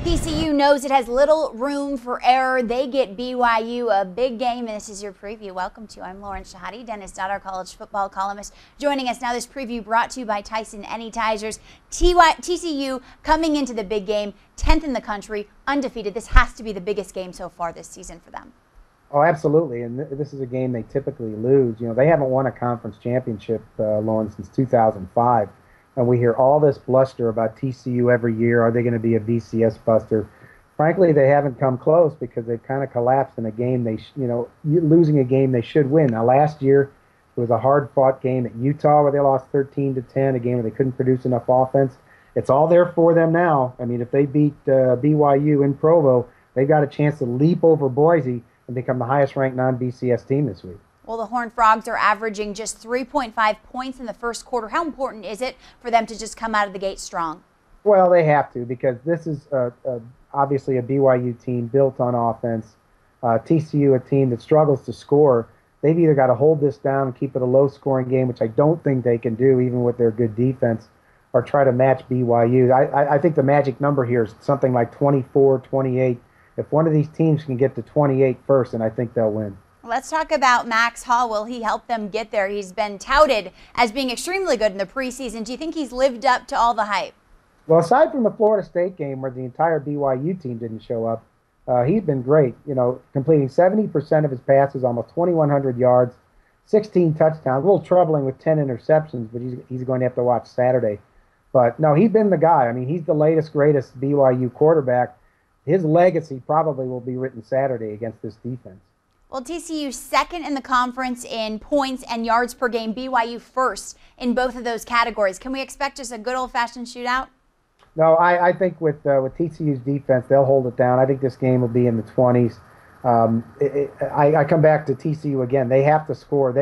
TCU knows it has little room for error. They get BYU, a big game, and this is your preview. Welcome to. I'm Lauren Shehdi, Dennis Dodd, our college football columnist, joining us now. This preview brought to you by Tyson Anytizers. TCU coming into the big game, 10th in the country, undefeated. This has to be the biggest game so far this season for them. Oh, absolutely, and this is a game they typically lose. You know, they haven't won a conference championship, Lauren, since 2005. And we hear all this bluster about TCU every year. Are they going to be a BCS buster? Frankly, they haven't come close because they've kind of collapsed in a game losing a game they should win. Now, last year it was a hard-fought game at Utah where they lost 13-10, a game where they couldn't produce enough offense. It's all there for them now. I mean, if they beat BYU in Provo, they've got a chance to leap over Boise and become the highest-ranked non-BCS team this week. Well, the Horned Frogs are averaging just 3.5 points in the first quarter. How important is it for them to just come out of the gate strong? Well, they have to, because this is obviously a BYU team built on offense. TCU, a team that struggles to score. They've either got to hold this down and keep it a low-scoring game, which I don't think they can do, even with their good defense, or try to match BYU. I think the magic number here is something like 24, 28. If one of these teams can get to 28 first, then I think they'll win. Let's talk about Max Hall. Will he help them get there? He's been touted as being extremely good in the preseason. Do you think he's lived up to all the hype? Well, aside from the Florida State game where the entire BYU team didn't show up, he's been great. You know, completing 70% of his passes, almost 2,100 yards, 16 touchdowns. A little troubling with 10 interceptions, but he's going to have to watch Saturday. But no, he's been the guy. I mean, he's the latest, greatest BYU quarterback. His legacy probably will be written Saturday against this defense. Well, TCU second in the conference in points and yards per game. BYU first in both of those categories. Can we expect just a good old-fashioned shootout? No, I think with TCU's defense, they'll hold it down. I think this game will be in the 20s. I come back to TCU again. They have to score.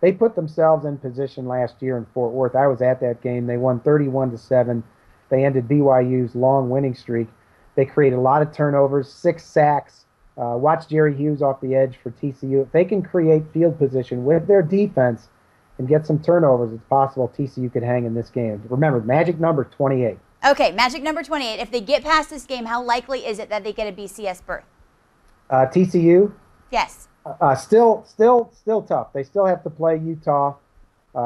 They put themselves in position last year in Fort Worth. I was at that game. They won 31-7. They ended BYU's long winning streak. They created a lot of turnovers, 6 sacks. Watch Jerry Hughes off the edge for TCU. If they can create field position with their defense and get some turnovers, it's possible TCU could hang in this game. Remember, magic number 28. Okay, magic number 28. If they get past this game, how likely is it that they get a BCS berth? TCU? Yes. Still tough. They still have to play Utah.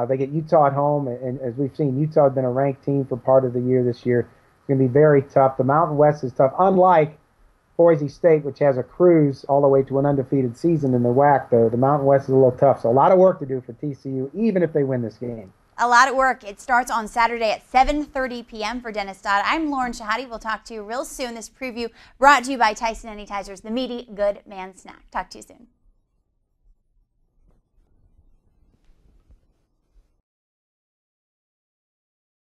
They get Utah at home, and as we've seen, Utah has been a ranked team for part of the year this year. It's going to be very tough. The Mountain West is tough, unlike Boise State, which has a cruise all the way to an undefeated season in the WAC. The Mountain West is a little tough, so a lot of work to do for TCU, even if they win this game. A lot of work. It starts on Saturday at 7:30 p.m. for Dennis Dodd. I'm Lauren Shehdi. We'll talk to you real soon. This preview brought to you by Tyson Anytizers, the meaty good man snack. Talk to you soon.